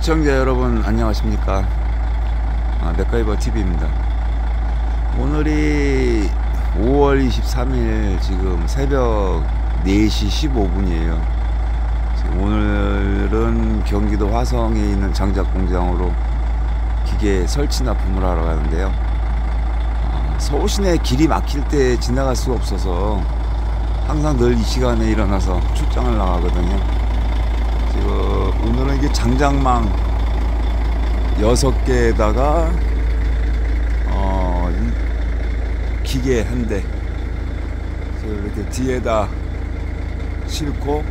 시청자 여러분 안녕하십니까. 맥가이버 TV입니다. 오늘이 5월 23일 지금 새벽 4시 15분이에요 오늘은 경기도 화성에 있는 장작 공장으로 기계 설치 납품을 하러 가는데요. 서울 시내 길이 막힐 때 지나갈 수가 없어서 항상 늘 이 시간에 일어나서 출장을 나가거든요. 지금 오늘은 이게 장작망 6개에다가 기계 한 대 이렇게 뒤에다 싣고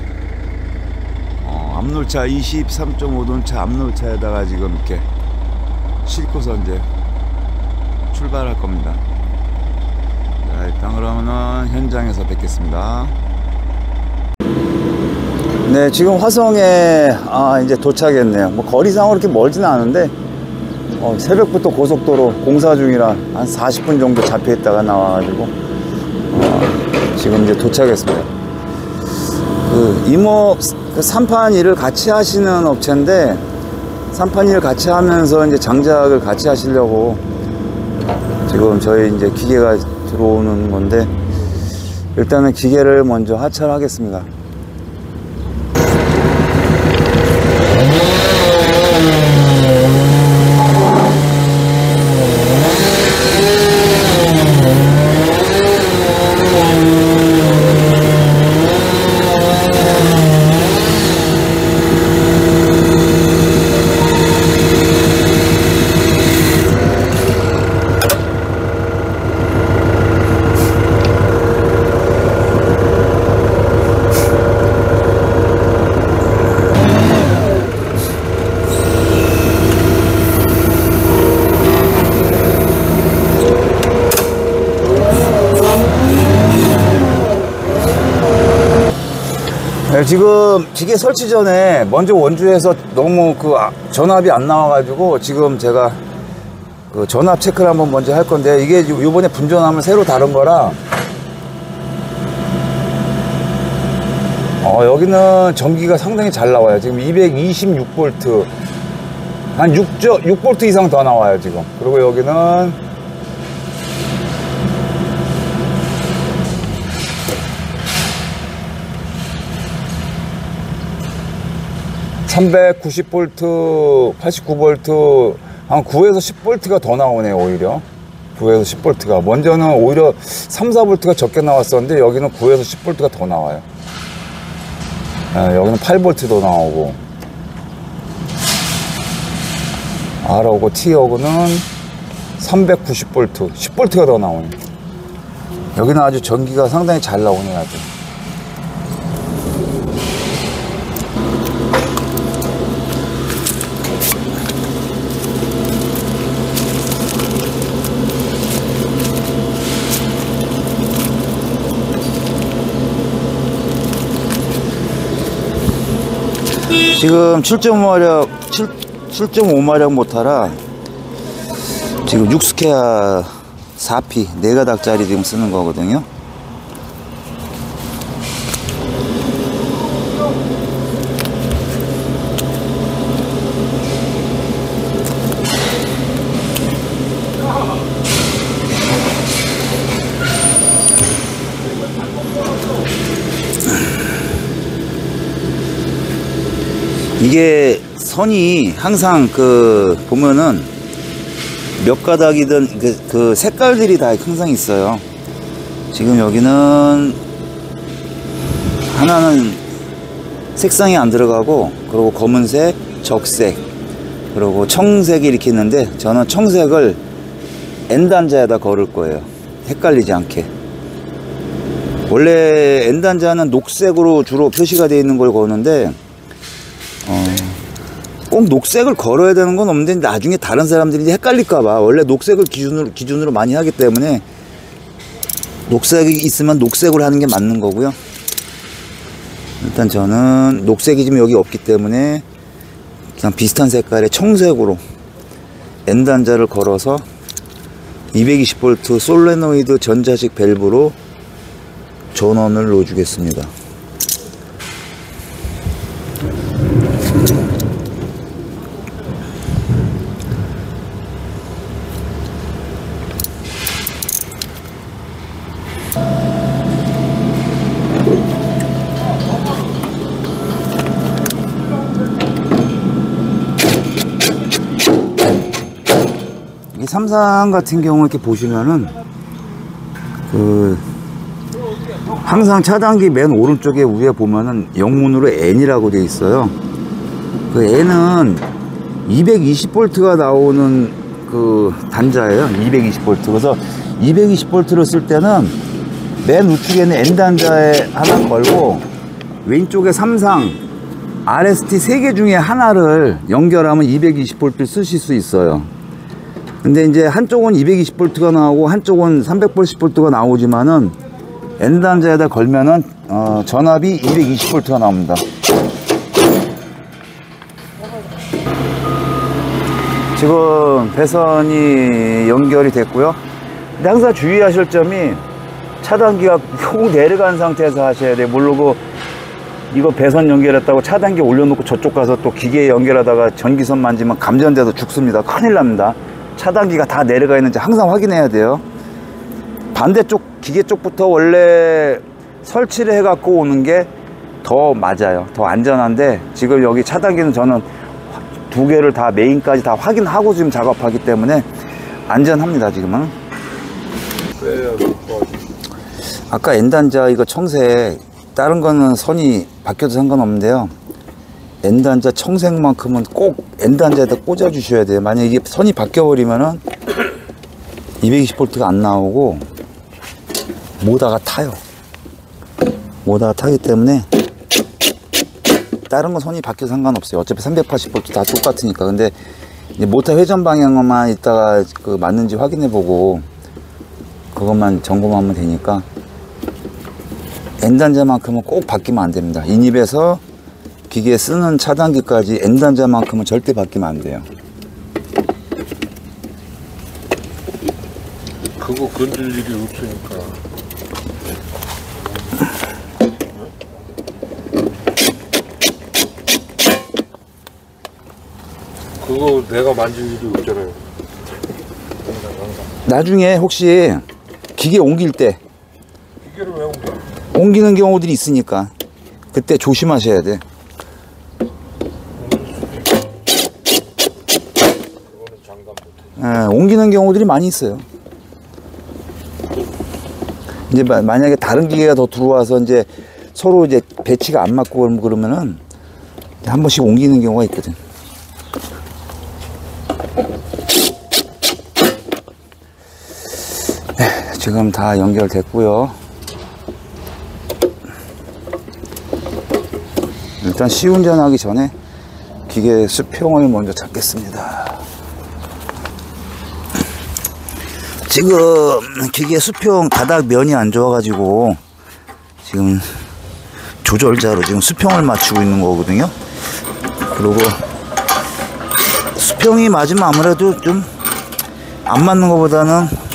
앞놀차 23.5톤 차 앞놀차에다가 지금 이렇게 싣고서 이제 출발할 겁니다. 자, 일단 그러면은 현장에서 뵙겠습니다. 네, 지금 화성에 이제 도착했네요. 뭐 거리상으로 그렇게 멀지는 않은데 새벽부터 고속도로 공사 중이라 한 40분 정도 잡혀 있다가 나와가지고 지금 이제 도착했습니다. 그 임업 그 산판 일을 같이 하시는 업체인데 산판 일을 같이 하면서 이제 장작을 같이 하시려고 지금 저희 이제 기계가 들어오는 건데 일단은 기계를 먼저 하차하겠습니다. 지금 기계 설치 전에 먼저 원주에서 너무 그 전압이 안 나와가지고 지금 제가 그 전압 체크를 한번 먼저 할 건데 이게 요번에 분전함을 새로 다른 거라 여기는 전기가 상당히 잘 나와요. 지금 226V 한 6V 이상 더 나와요 지금. 그리고 여기는 390V, 89V, 한 9에서 10V가 더 나오네요, 오히려. 9에서 10V가. 먼저는 오히려 3, 4V가 적게 나왔었는데, 여기는 9에서 10V가 더 나와요. 여기는 8V도 나오고. R하고 T하고는 390V, 10V가 더 나오네. 여기는 아주 전기가 상당히 잘 나오네요, 아주. 지금 7.5마력 모터라 지금 6스퀘어 4P 4가닥짜리 지금 쓰는 거거든요. 이게 선이 항상 그 보면은 몇 가닥이든 그 색깔들이 다 항상 있어요. 지금 여기는 하나는 색상이 안 들어가고 그리고 검은색, 적색 그리고 청색이 이렇게 있는데 저는 청색을 N단자에다 걸을 거예요. 헷갈리지 않게. 원래 N단자는 녹색으로 주로 표시가 되어 있는 걸 거는데 꼭 녹색을 걸어야 되는 건 없는데 나중에 다른 사람들이 헷갈릴까봐 원래 녹색을 기준으로 많이 하기 때문에 녹색이 있으면 녹색으로 하는 게 맞는 거고요. 일단 저는 녹색이 지금 여기 없기 때문에 그냥 비슷한 색깔의 청색으로 N단자를 걸어서 220V 솔레노이드 전자식 밸브로 전원을 삼상 같은 경우 이렇게 보시면은 항상 차단기 맨 오른쪽에 위에 보면은 영문으로 N이라고 되어 있어요. 그 N은 220V가 나오는 그 단자예요. 220V. 그래서 220V를 쓸 때는 맨 우측에는 N 단자에 하나 걸고 왼쪽에 삼상 RST 3개 중에 하나를 연결하면 220V 쓰실 수 있어요. 근데 이제 한쪽은 220V가 나오고 한쪽은 380V가 나오지만은 N 단자에다 걸면은 전압이 220V가 나옵니다. 지금 배선이 연결이 됐고요. 근데 항상 주의하실 점이 차단기가 훅 내려간 상태에서 하셔야 돼요. 모르고 이거 배선 연결했다고 차단기 올려놓고 저쪽 가서 또 기계에 연결하다가 전기선 만지면 감전돼서 죽습니다. 큰일 납니다. 차단기가 다 내려가 있는지 항상 확인해야 돼요. 반대쪽 기계 쪽부터 원래 설치를 해갖고 오는 게 더 맞아요. 더 안전한데 지금 여기 차단기는 저는 2개를 다 메인까지 다 확인하고 지금 작업하기 때문에 안전합니다. 지금은. 아까 N단자 이거 청색 다른 거는 선이 바뀌어도 상관없는데요. N단자 청색만큼은 꼭 N단자에다 꽂아 주셔야 돼요. 만약에 이게 선이 바뀌어 버리면은 220V가 안 나오고 모다가 타요. 모다가 타기 때문에 다른 건 선이 바뀌어도 상관없어요. 어차피 380V 다 똑같으니까. 근데 이제 모터 회전 방향만 이따가 맞는지 확인해 보고 그것만 점검하면 되니까 N단자만큼은 꼭 바뀌면 안 됩니다. 인입에서 기계에 쓰는 차단기까지 N단자만큼은 절대 바뀌면 안 돼요. 그거 건들 일이 없으니까. 그거 내가 만질 일이 없잖아요. 나중에 혹시 기계 옮길 때 기계를 왜 옮겨? 옮기는 경우들이 있으니까 그때 조심하셔야 돼. 그거는 장담 못해. 옮기는 경우들이 많이 있어요. 이제 만약에 다른 기계가 더 들어와서 이제 서로 이제 배치가 안 맞고 그러면은 한 번씩 옮기는 경우가 있거든. 지금 다 연결됐고요. 일단 시운전하기 전에 기계 수평을 먼저 잡겠습니다. 지금 기계 수평 바닥 면이 안 좋아가지고 지금 조절자로 지금 수평을 맞추고 있는 거거든요. 그리고 수평이 맞으면 아무래도 좀 안 맞는 것보다는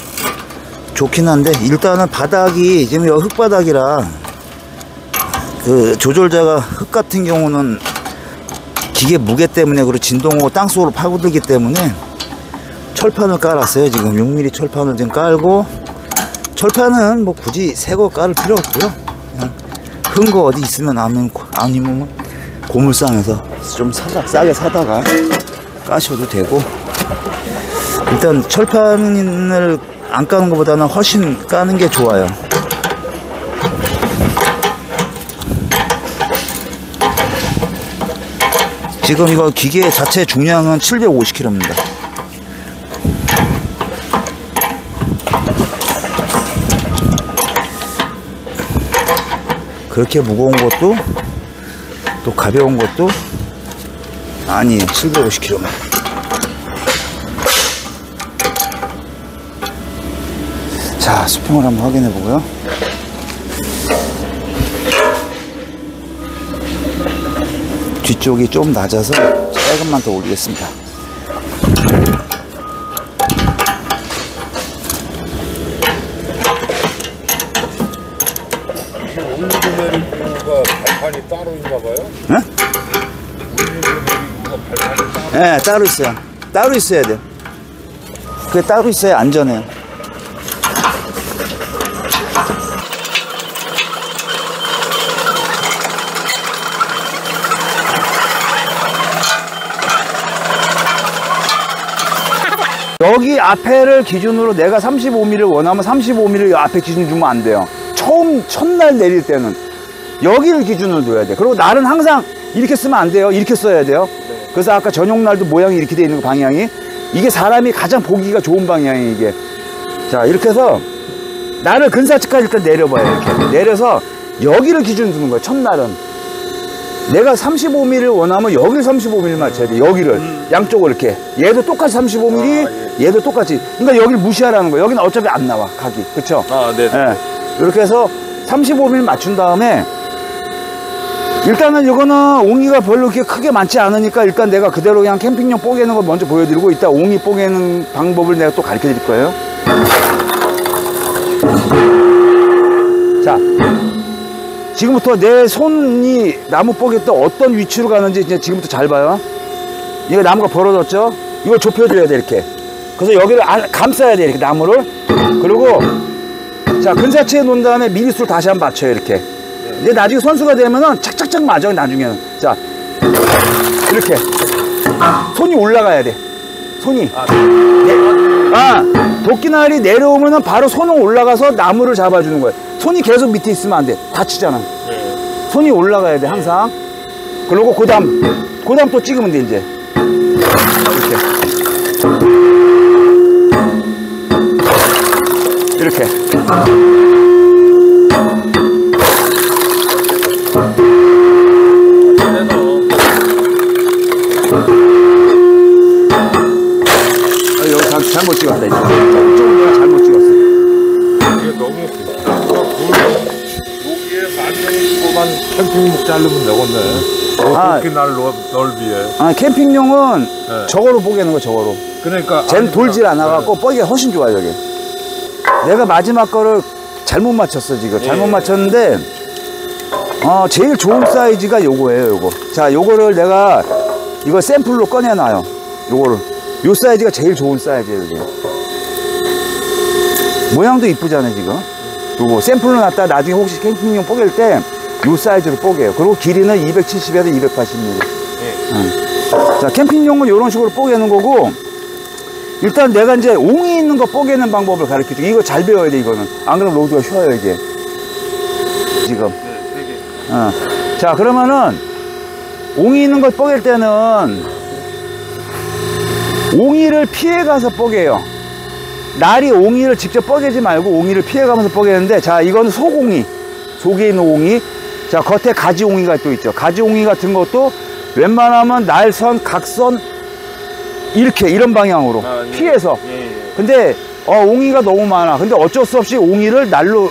좋긴 한데 일단은 바닥이 지금 여기 흙바닥이라 그 조절자가 흙 같은 경우는 기계 무게 때문에 그리고 진동하고 땅속으로 파고들기 때문에 철판을 깔았어요. 지금 6mm 철판을 지금 깔고, 철판은 뭐 굳이 새거 깔을 필요 없고요. 그냥 큰 거 어디 있으면 아니면 고물상에서 좀 싸게 사다가 까셔도 되고, 일단 철판을 안 까는 것보다는 훨씬 까는 게 좋아요. 지금 이거 기계 자체 중량은 750kg입니다. 그렇게 무거운 것도 또 가벼운 것도 아니에요. 750kg만. 자, 수평을 한번 확인해 보고요. 뒤쪽이 좀 낮아서 조금만 더 올리겠습니다. 올리브메리가 발판이 따로 있나 봐요? 네? 올리브메리가 발판이 따로. 네, 따로 있어요. 따로 있어야 돼요. 그게 따로 있어야 안전해요. 여기 앞에를 기준으로 내가 35mm를 원하면 35mm 앞에 기준 주면 안 돼요. 첫날 내릴 때는 여기를 기준으로 둬야 돼. 그리고 날은 항상 이렇게 쓰면 안 돼요. 이렇게 써야 돼요. 그래서 아까 전용날도 모양이 이렇게 돼 있는 거 방향이, 이게 사람이 가장 보기가 좋은 방향이 이게. 자, 이렇게 해서 날을 근사치까지 일단 내려봐요. 이렇게 내려서 여기를 기준 두는 거예요. 첫날은 내가 35mm를 원하면 여기를 35mm 맞춰야 돼. 여기를 양쪽을 이렇게, 얘도 똑같이 35mm, 얘도 똑같이. 그러니까 여기를 무시하라는 거예요. 여기는 어차피 안 나와 각이. 그쵸? 네. 예. 이렇게 해서 35mm 맞춘 다음에, 일단은 이거는 옹이가 별로 그렇게 크게 많지 않으니까 일단 내가 그대로 그냥 캠핑용 뽀개는 걸 먼저 보여드리고, 이따 옹이 뽀개는 방법을 내가 또 가르쳐 드릴 거예요. 자, 지금부터 내 손이 나무 뽀개 때 어떤 위치로 가는지 이제 지금부터 잘 봐요. 이거 나무가 벌어졌죠? 이걸 좁혀줘야 돼, 이렇게. 그래서 여기를 감싸야 돼, 이렇게 나무를. 그리고 자, 근사치에 놓은 다음에 미리수를 다시 한번 맞춰요, 이렇게. 이제 나중에 선수가 되면은 착착착 맞아요, 나중에는. 자, 이렇게 손이 올라가야 돼. 손이. 도끼날이 내려오면은 바로 손은 올라가서 나무를 잡아주는 거예요. 손이 계속 밑에 있으면 안 돼. 다치잖아. 손이 올라가야 돼, 항상. 그리고 그 다음 또 찍으면 돼, 이제. 이렇게. 여기 잘못 찍었다. 이쪽은 내가 잘못 찍었어. 이게 너무 여기에 만명만 캠핑복 자르면 되겠네. 이렇게 날 넓이에. 캠핑용은 저거로 뽀개는 거, 저거로. 그러니까 쟤는 돌질 않아갖고 뽀개가 훨씬 좋아요, 여기. 내가 마지막 거를 잘못 맞췄어, 지금. 잘못 맞췄는데, 제일 좋은 사이즈가 요거예요, 요거. 자, 요거를 내가, 이거 샘플로 꺼내놔요. 요거를. 요 사이즈가 제일 좋은 사이즈예요, 이게. 모양도 이쁘잖아요, 지금. 요거 샘플로 놨다 나중에 혹시 캠핑용 뽀갤 때 요 사이즈로 뽀개요. 그리고 길이는 270에서 280mm. 자, 캠핑용은 요런 식으로 뽀개는 거고, 일단 내가 이제 옹이 있는 거 뽀개는 방법을 가르쳐 줄게. 이거 잘 배워야 돼, 이거는. 안 그러면 로드가 쉬워요, 이게. 지금. 자, 그러면은, 옹이 있는 걸 뽀갤 때는, 옹이를 피해가서 뽀개요. 날이 옹이를 직접 뽀개지 말고 옹이를 피해가면서 뽀개는데, 자, 이거는 속옹이. 속에 있는 옹이. 자, 겉에 가지옹이가 또 있죠. 가지옹이 같은 것도 웬만하면 날선, 각선, 이렇게, 이런 방향으로 피해서. 근데, 옹이가 너무 많아. 근데 어쩔 수 없이 옹이를 날로,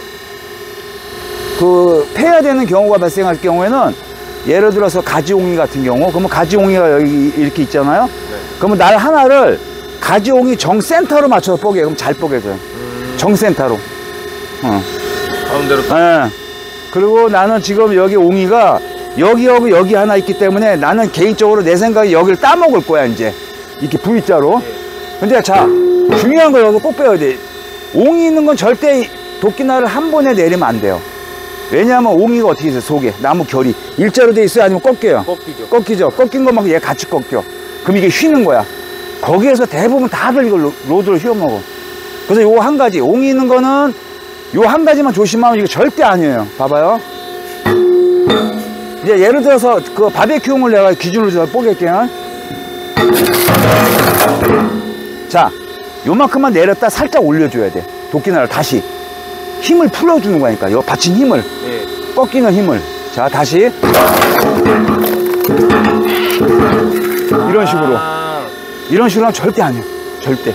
패야 되는 경우가 발생할 경우에는, 예를 들어서 가지옹이 같은 경우, 그러면 가지옹이가 여기 이렇게 있잖아요. 그러면 날 하나를 가지옹이 정센터로 맞춰서 뽀개. 그럼 잘 뽀개져요. 정센터로. 가운데로. 그리고 나는 지금 여기 옹이가 여기하고 여기 하나 있기 때문에 나는 개인적으로 내 생각에 여기를 따먹을 거야, 이제. 이렇게 V자로. 근데 자, 중요한 거 여기 꼭 배워야 돼. 옹이 있는 건 절대 도끼날을 한 번에 내리면 안 돼요. 왜냐하면 옹이가 어떻게 있어요, 속에. 나무 결이. 일자로 돼 있어요? 아니면 꺾여요? 꺾이죠. 꺾인 것만큼 얘 같이 꺾여. 그럼 이게 휘는 거야. 거기에서 대부분 다들 이걸 로드를 휘어먹어. 그래서 요거 한 가지, 옹이 있는 거는 요 한 가지만 조심하면 이거 절대 아니에요. 봐봐요. 이제 예를 들어서 그 바베큐용을 내가 기준으로 좀 뽀갤게요. 자, 요만큼만 내렸다 살짝 올려줘야 돼. 도끼날을 다시. 힘을 풀어주는 거니까. 요 받친 힘을. 꺾이는 힘을. 자, 다시. 이런 식으로. 이런 식으로 하면 절대 아니에요. 절대.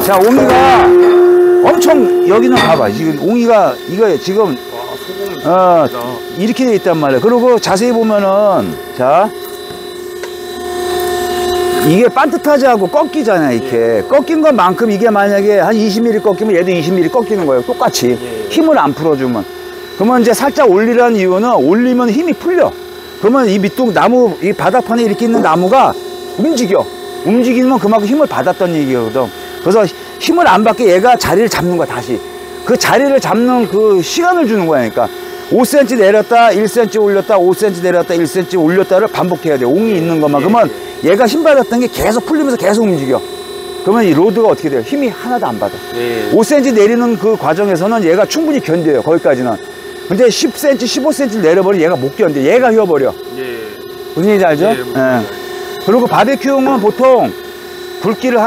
자, 옹이가 엄청, 여기는 봐봐. 지금 옹이가, 이거 지금, 이렇게 돼 있단 말이에요. 그리고 자세히 보면은, 자, 이게 반듯하지 않고 꺾이잖아요, 이렇게. 꺾인 것만큼 이게 만약에 한 20mm 꺾이면 얘도 20mm 꺾이는 거예요. 똑같이. 힘을 안 풀어주면. 그러면 이제 살짝 올리라는 이유는 올리면 힘이 풀려. 그러면 이 밑둥 나무, 이 바닥판에 이렇게 있는 나무가 움직여. 움직이면 그만큼 힘을 받았던 얘기거든. 그래서 힘을 안 받게 얘가 자리를 잡는 거야, 다시. 그 자리를 잡는 그 시간을 주는 거야. 그러니까 5cm 내렸다 1cm 올렸다 5cm 내렸다 1cm 올렸다를 반복해야 돼. 옹이 있는 것만. 그러면 얘가 힘 받았던 게 계속 풀리면서 계속 움직여. 그러면 이 로드가 어떻게 돼요? 힘이 하나도 안 받아. 5cm 내리는 그 과정에서는 얘가 충분히 견뎌요. 거기까지는. 근데 10cm 15cm 내려버리면 얘가 못 견뎌. 얘가 휘어버려. 무슨 얘기인지 알죠? 그리고 바베큐용은 보통 굵기를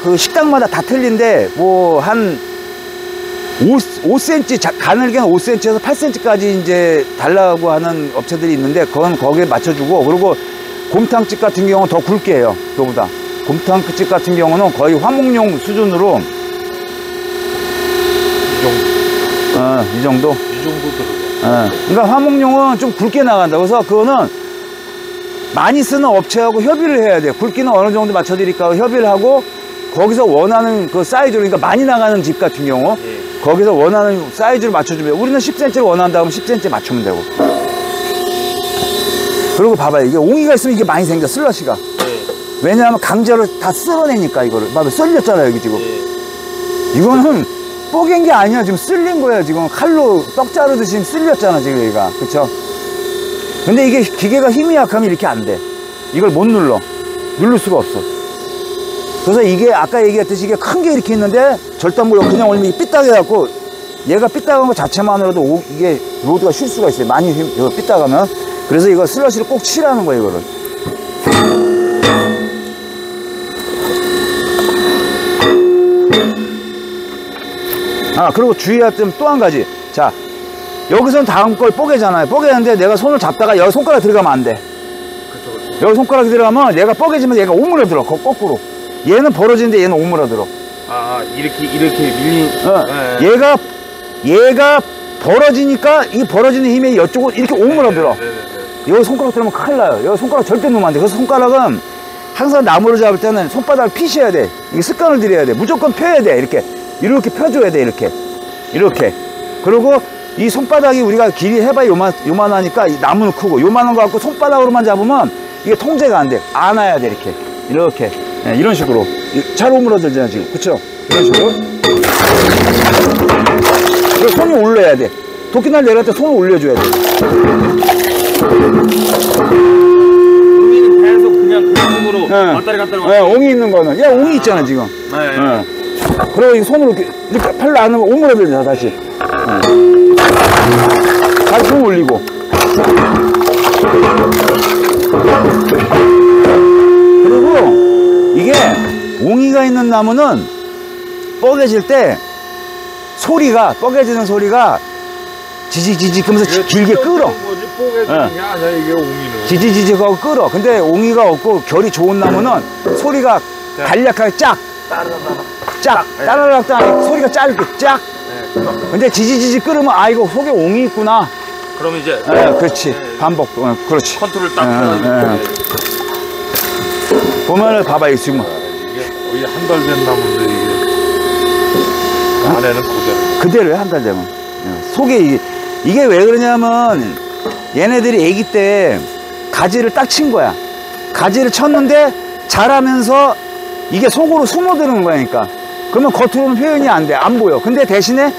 그 식당마다 다 틀린데 뭐 한 5cm, 가늘게는 5cm에서 8cm까지 이제 달라고 하는 업체들이 있는데 그건 거기에 맞춰주고, 그리고 곰탕집 같은 경우는 더 굵게 해요. 그거보다. 곰탕집 같은 경우는 거의 화목용 수준으로 이 정도? 이 정도 들어가. 그러니까 화목용은 좀 굵게 나간다. 그래서 그거는 많이 쓰는 업체하고 협의를 해야 돼요. 굵기는 어느 정도 맞춰드릴까 협의를 하고, 거기서 원하는 그 사이즈로, 그러니까 많이 나가는 집 같은 경우 거기서 원하는 사이즈를 맞춰주면, 우리는 10cm를 원한다 하면 10cm 맞추면 되고. 그리고 봐봐요, 이게 옹이가 있으면 이게 많이 생겨, 슬러시가. 왜냐하면 강제로 다 쓸어내니까. 이거를 봐봐, 썰렸잖아요 여기 지금. 이거는 뽀갠 게 아니야. 지금 쓸린 거예요. 지금 칼로 떡 자르듯이 쓸렸잖아 지금 여기가. 그쵸? 근데 이게 기계가 힘이 약하면 이렇게 안 돼. 이걸 못 누를 수가 없어. 그래서 이게 아까 얘기했듯이 이게 큰 게 이렇게 있는데 절단물로 그냥 올리면 삐딱해갖고, 얘가 삐딱한 거 자체만으로도 이게 로드가 쉴 수가 있어요. 많이 이거 삐딱하면. 그래서 이거 슬러시를 꼭 칠하는 거예요 이거를. 그리고 주의할 점 또 한 가지. 자, 여기서는 다음 걸 뽀개잖아요. 뽀개는데 내가 손을 잡다가 여기 손가락 들어가면 안 돼. 그쵸. 여기 손가락이 들어가면 얘가 뽀개지면 얘가 오므려들어. 거꾸로. 얘는 벌어지는데 얘는 오므려들어. 이렇게 밀린. 얘가 벌어지니까 이 벌어지는 힘에 이쪽으로 이렇게 오므려들어. 여기 손가락 들어가면 큰일 나요. 여기 손가락 절대 놓으면 안 돼. 그래서 손가락은 항상 나무를 잡을 때는 손바닥을 피셔야 돼. 이게 습관을 들여야 돼. 무조건 펴야 돼. 이렇게 펴줘야 돼. 이렇게. 그리고 이 손바닥이 우리가 길이 해봐야 요만하니까 이 나무는 크고, 요만한 거 갖고 손바닥으로만 잡으면 이게 통제가 안 돼. 안아야 돼. 이렇게. 네, 이런 식으로. 잘 오므러들잖아 지금. 그쵸? 이런 식으로. 그리고 손이 올려야 돼. 도끼날 내릴 때 손을 올려줘야 돼. 옹이는 계속 그냥 그쪽으로 왔다리 갔다리. 옹이 있는 거는. 야, 옹이 있잖아 지금. 그리고 이 손으로 이렇게 팔로 안으면 오므러들잖아 다시. 다시 손 올리고. 그리고 이게 옹이가 있는 나무는 뻐개질 때 뻐개지는 소리가 지직지직 하면서 길게 끌어. 뽀개지는 게 아니야 이게 옹이는. 지직지직하고 끌어. 근데 옹이가 없고 결이 좋은 나무는 소리가 간략하게 짝 따라락도 아니고 소리가 짧게 짝. 근데 지지지지 끓으면 이거 속에 옹이 있구나. 그럼 이제 그렇지. 반복. 그렇지. 컨트롤 딱 해가지고. 보면은 봐봐 지금 이게 거의 한 달 된 나무인데 이게 안에는 그대로야. 한 달 되면 속에 이게 왜 그러냐면 얘네들이 애기 때 가지를 딱 친 거야. 가지를 쳤는데 자라면서 이게 속으로 숨어드는 거니까. 그러면 겉으로는 표현이 안 돼. 안 보여. 근데 대신에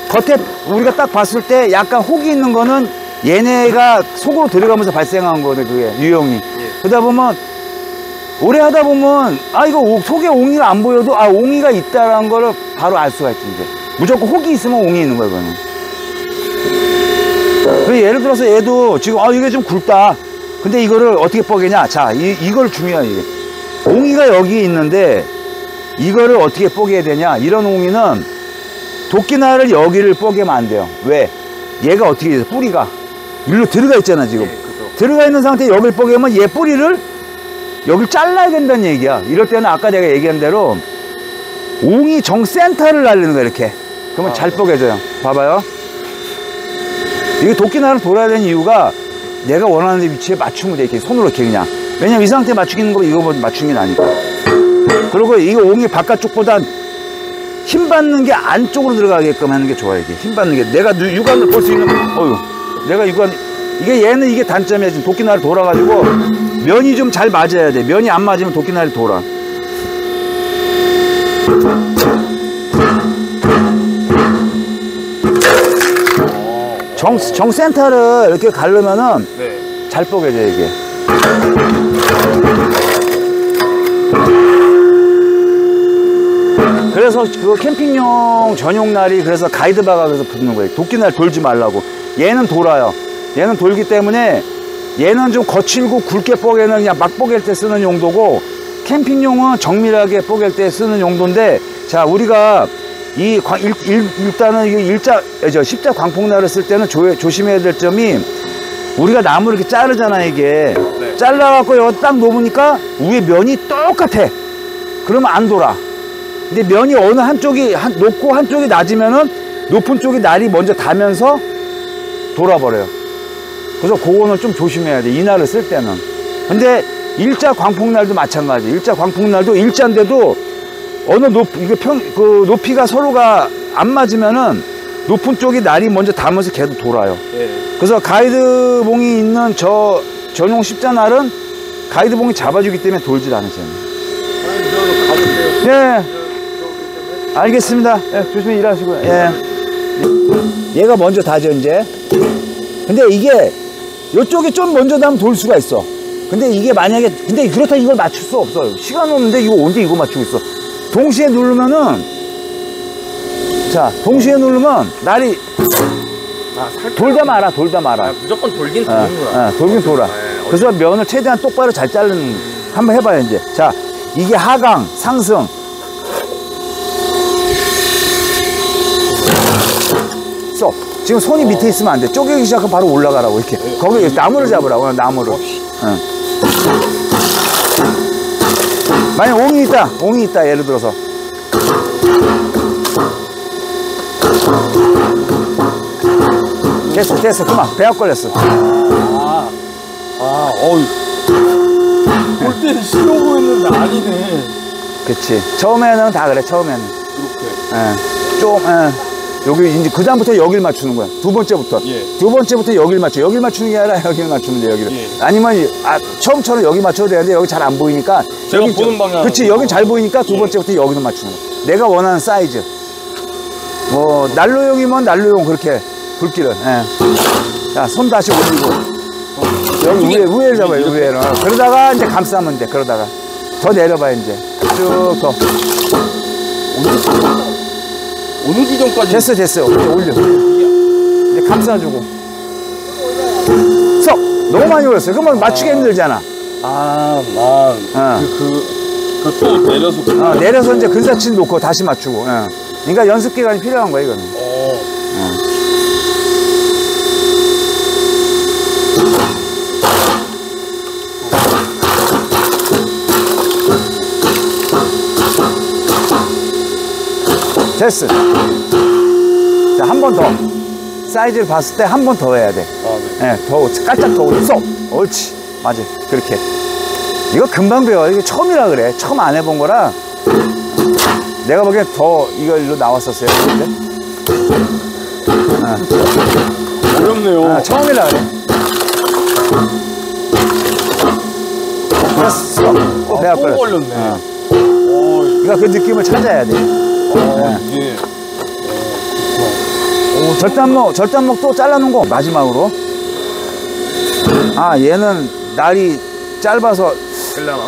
겉에 우리가 딱 봤을 때 약간 혹이 있는 거는 얘네가 속으로 들어가면서 발생한 거거든. 그게 유형이. 그러다 보면 오래 하다 보면 이거 속에 옹이가 안 보여도 옹이가 있다라는 거를 바로 알 수가 있지. 이제 무조건 혹이 있으면 옹이 있는 거야 이거는. 예를 들어서 얘도 지금 이게 좀 굵다. 근데 이거를 어떻게 뽀개냐. 자, 이걸 중요해. 이게 옹이가 여기 있는데 이거를 어떻게 뽀개야 되냐. 이런 옹이는 도끼날을 여기를 뽀개면 안 돼요. 왜? 얘가 어떻게 돼요? 뿌리가 일로 들어가 있잖아 지금. 들어가 있는 상태에 여기를 뽀개면 얘 뿌리를 여기를 잘라야 된다는 얘기야. 이럴 때는 아까 내가 얘기한 대로 옹이 정센터를 날리는 거야 이렇게. 그러면 잘 뽀개져요. 봐봐요. 이게 도끼날을 돌아야 되는 이유가 내가 원하는 위치에 맞추면 돼. 이렇게 손으로 이렇게 그냥. 왜냐면 이 상태에 맞추기는 거 이거 맞추는 게 나니까. 그리고 이 옹이 바깥쪽보다 힘 받는 게 안쪽으로 들어가게끔 하는 게 좋아요. 이게 힘 받는 게 내가 육안을 볼 수 있는 내가 이게 얘는 이게 단점이야. 지금 도끼날이 돌아가지고 면이 좀 잘 맞아야 돼. 면이 안 맞으면 도끼날이 돌아. 정센터를 이렇게 가르면은 네. 잘 뽀개져 이게. 그래서 그 캠핑용 전용 날이 그래서 가이드바가 그래서 붙는 거예요. 도끼날 돌지 말라고. 얘는 돌아요. 얘는 돌기 때문에 얘는 좀 거칠고 굵게 뽀개는 그냥 막 뽀갤 때 쓰는 용도고, 캠핑용은 정밀하게 뽀갤 때 쓰는 용도인데, 자, 우리가 일단은 이게 십자 광폭날을 쓸 때는 조심해야 될 점이, 우리가 나무를 이렇게 자르잖아, 이게. 네. 잘라갖고 여기 딱 놓으니까 위에 면이 똑같아. 그러면 안 돌아. 근데 면이 어느 한쪽이 높고 한쪽이 낮으면은 높은 쪽이 날이 먼저 닿으면서 돌아버려요. 그래서 그거는 좀 조심해야 돼, 이 날을 쓸 때는. 근데 일자 광폭날도 마찬가지. 일자 광폭날도 일자인데도 어느 높이가 서로가 안 맞으면은 높은 쪽이 날이 먼저 닿으면서 걔도 돌아요. 예. 그래서 가이드봉이 있는 저 전용 십자날은 가이드봉이 잡아주기 때문에 돌질 않으세요. 저는 가볼게요. 네. 알겠습니다. 예, 조심히 일하시고요. 예. 얘가 먼저 다져, 이제. 근데 이게, 요쪽이 좀 먼저 닿으면 돌 수가 있어. 근데 이게 만약에, 근데 그렇다고 이걸 맞출 수 없어요. 시간 없는데 이거 언제 이거 맞추고 있어. 동시에 누르면은, 자, 동시에 누르면 날이 돌다 말아. 무조건 돌긴 도는구나. 돌긴 돌아. 그래서 면을 최대한 똑바로 잘 자르는, 한번 해봐요, 이제. 자, 이게 하강, 상승. 지금 손이 밑에 있으면 안 돼. 쪼개기 시작하면 바로 올라가라고, 이렇게. 거기 나무를 잡으라고, 나무를. 응. 만약 옹이 있다, 예를 들어서. 됐어. 그만. 배합 걸렸어. 볼 때는 쉬워 보였는데 아니네. 그치. 처음에는 다 그래, 처음에는. 이렇게. 여기 이제 그다음부터 여길 맞추는 거야. 두 번째부터. 예. 두 번째부터 여길 맞춰. 여길 맞추는 게 아니라 여길 맞추면 돼, 여기를. 예. 아니면 처음처럼 여기 맞춰도 되는데 여기 잘 안 보이니까. 제가 보는 방향. 그치, 여긴 잘 보이니까 두 번째부터 여기는 맞추는 거야. 내가 원하는 사이즈. 뭐 난로용이면 난로용 그렇게 굵기를. 예. 자, 손 다시 올리고. 여기 위에를 잡아요, 위에를. 그러다가 이제 감싸면 돼, 그러다가. 더 내려봐, 이제. 쭉 더. 어느 지점까지? 됐어. 이제 올려. 이제 감싸주고. 너무 많이 올렸어요. 그러면 맞추기 힘들잖아. 또 내려서. 내려서 이제 근사치를 놓고 다시 맞추고. 그러니까 연습 기간이 필요한 거야, 이거는. 됐어. 자, 한 번 더. 사이즈를 봤을 때 한 번 더 해야 돼. 네, 더, 깔짝 더 올려. 옳지. 맞아. 그렇게. 이거 금방 배워. 이게 처음이라 그래. 처음 안 해본 거라. 내가 보기엔 더 이걸로 나왔었어요. 어렵네요. 처음이라 그래. 됐어. 또 걸렸네. 그러니까 그 느낌을 찾아야 돼. 이게. 절단목 또 잘라놓은 거 마지막으로. 얘는 날이 짧아서 될라나?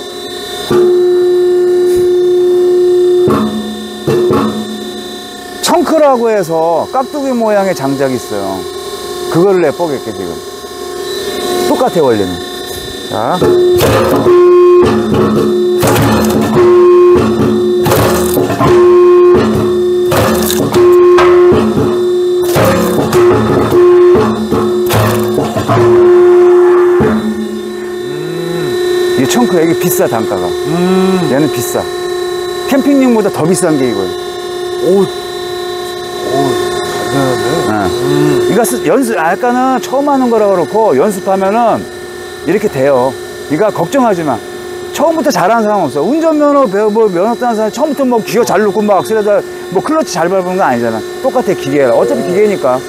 청크라고 해서 깍두기 모양의 장작이 있어요. 그거를 내 뽀갤게 지금. 똑같아 원리는. 자. 이 청크 여기 비싸, 단가가. 얘는 비싸. 캠핑용보다 더 비싼 게 이거예요. 그러니까 아까는 처음 하는 거라 그렇고 연습하면은 이렇게 돼요. 그러니까 걱정하지 마. 처음부터 잘하는 사람 없어. 운전면허 배우고 면허 따는 사람 처음부터 뭐 기어 잘 놓고 막 악셀레다 뭐 클러치 잘 밟는 건 아니잖아. 똑같아, 기계라. 어차피 기계니까.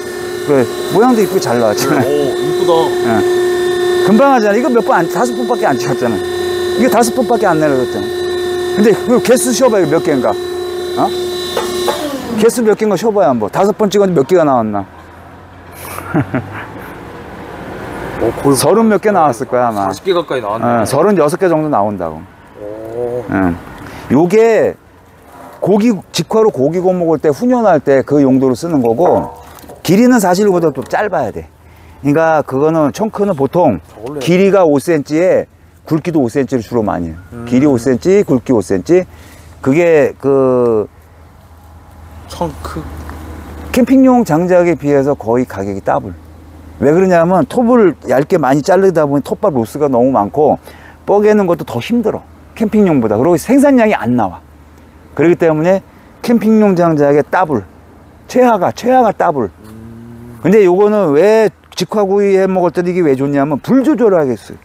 그래, 모양도 이쁘게 잘 나왔잖아. 이쁘다. 금방 하잖아. 이거 몇 번, 5번밖에 안 찍었잖아. 이게 5번밖에 안 내려졌잖아. 근데 그 개수 쉬어봐요. 몇 개인가? 개수 몇 개인가 쉬어봐야 한번. 5번 찍었는데 몇 개가 나왔나? 서른 몇 개 나왔을 거야 아마. 40개 가까이 나왔네. 36개 정도 나온다고. 오. 요게 고기 직화로 고기 구워 먹을 때 훈연할 때 그 용도로 쓰는 거고, 길이는 사실 이거보다 좀 짧아야 돼. 그러니까 그거는 청크는 보통 원래- 길이가 5cm에 굵기도 5cm를 주로 많이 해요. 길이 5cm, 굵기 5cm. 그게 그 청크. 캠핑용 장작에 비해서 거의 가격이 더블. 왜 그러냐면 톱을 얇게 많이 자르다 보니 톱밥 로스가 너무 많고 뻐개는 것도 더 힘들어, 캠핑용보다. 그리고 생산량이 안 나와. 그렇기 때문에 캠핑용 장작의 더블, 최하가 더블. 근데 요거는 왜 직화구이 해 먹을 때 이게 왜 좋냐면 불 조절하게 했어요.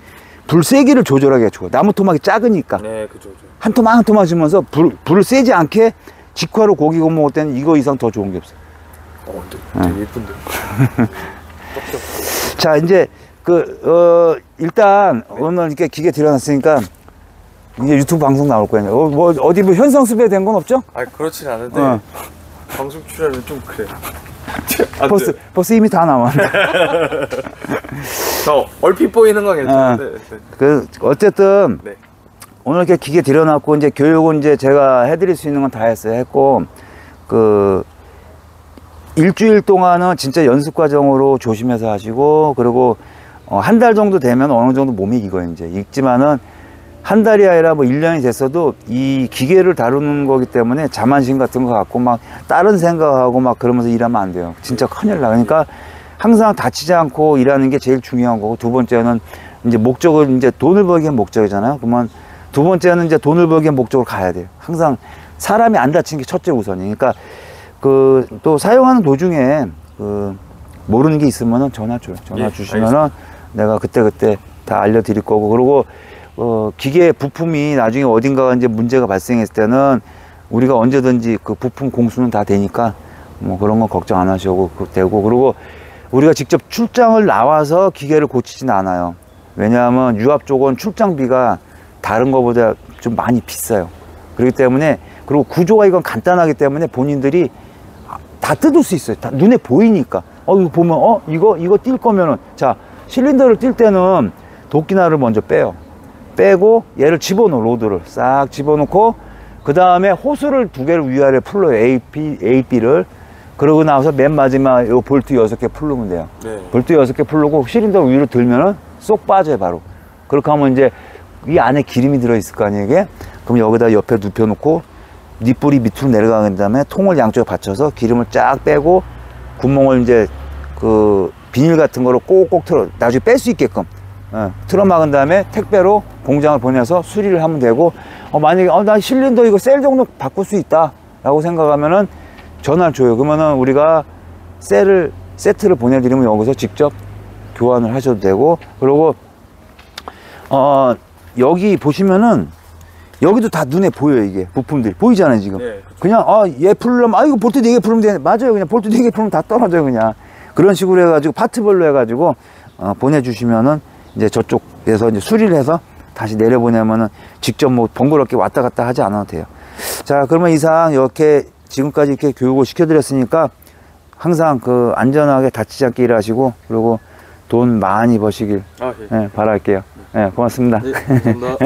불 세기를 조절하게 해줘. 나무 토막이 작으니까 네, 그죠. 한 토막 한 토막 주면서 불을 세지 않게 직화로 고기 구워 먹을 때는 이거 이상 더 좋은 게 없어요. 근데 되게 예쁜데. 자, 이제 일단 오늘 이렇게 기계 들여놨으니까 이제 유튜브 방송 나올 거예요. 어디 뭐 현상 수배된 건 없죠? 아, 그렇진 않은데 어. 방송 출연은 좀 그래. 벌써 이미 다 나왔네. 저 얼핏 보이는 건 괜찮은데. 어쨌든 네. 오늘 이렇게 기계 들여놨고 이제 교육은 이제 제가 해드릴 수 있는 건 다 했고, 일주일 동안은 진짜 연습 과정으로 조심해서 하시고, 그리고 한 달 정도 되면 어느 정도 몸이 익어요. 이제 익지만은 한 달이 아니라 뭐 1년이 됐어도 이 기계를 다루는 거기 때문에 자만심 같은 거 갖고 막 다른 생각하고 막 그러면서 일하면 안 돼요. 진짜 큰일 나. 그러니까 항상 다치지 않고 일하는 게 제일 중요한 거고, 두 번째는 이제 목적을, 이제 돈을 벌기 위한 목적이잖아요. 그러면 두 번째는 이제 돈을 벌기 위한 목적으로 가야 돼요. 항상 사람이 안 다치는 게 첫째 우선이에요. 그러니까 또 사용하는 도중에 모르는 게 있으면은 전화 줘요. 전화 주시면은 알겠습니다. 내가 그때 다 알려드릴 거고, 그리고 기계 부품이 나중에 어딘가가 이제 문제가 발생했을 때는 우리가 언제든지 그 부품 공수는 다 되니까 뭐 그런 건 걱정 안 하셔도 되고, 그리고 우리가 직접 출장을 나와서 기계를 고치진 않아요. 왜냐하면 유압 쪽은 출장비가 다른 거보다 좀 많이 비싸요. 그렇기 때문에, 그리고 구조가 이건 간단하기 때문에 본인들이 다 뜯을 수 있어요. 다 눈에 보이니까. 이거 보면, 이거 뛸 거면은, 자, 실린더를 뛸 때는 도끼날을 먼저 빼요. 빼고 얘를 집어넣어. 로드를 싹 집어넣고, 그 다음에 호스를 두 개를 위아래 풀러요. A, B를. 그러고 나서 맨 마지막 요 볼트 6개 풀르면 돼요. 네. 볼트 6개 풀르고 실린더 위로 들면은 쏙 빠져요, 바로. 그렇게 하면 이제 이 안에 기름이 들어있을 거 아니에요, 이게? 그럼 여기다 옆에 눕혀놓고 니뿔이 밑으로 내려가는 다음에 통을 양쪽에 받쳐서 기름을 쫙 빼고 구멍을 이제 비닐 같은 거로 꼭꼭 틀어, 나중에 뺄 수 있게끔 틀어 막은 다음에 택배로 공장을 보내서 수리를 하면 되고, 만약에 나 실린더 이거 셀 정도 바꿀 수 있다 라고 생각하면은 전화를 줘요. 그러면은 우리가 세트를 보내드리면 여기서 직접 교환을 하셔도 되고, 그리고 여기 보시면은 여기도 다 눈에 보여요. 이게 부품들이 보이잖아요 지금. 네, 그냥 얘 풀려면 이거 볼트 4개 풀면 되네. 맞아요. 그냥 볼트 4개 풀면 다 떨어져요. 그냥 그런 식으로 해가지고 파트별로 해가지고 보내주시면은 이제 저쪽에서 이제 수리를 해서 다시 내려보내면은 직접 뭐 번거롭게 왔다 갔다 하지 않아도 돼요. 자, 그러면 이상 이렇게 지금까지 이렇게 교육을 시켜드렸으니까 항상 안전하게 다치지 않게 일하시고, 그리고 돈 많이 버시길 예. 바랄게요. 고맙습니다. 네, 감사합니다.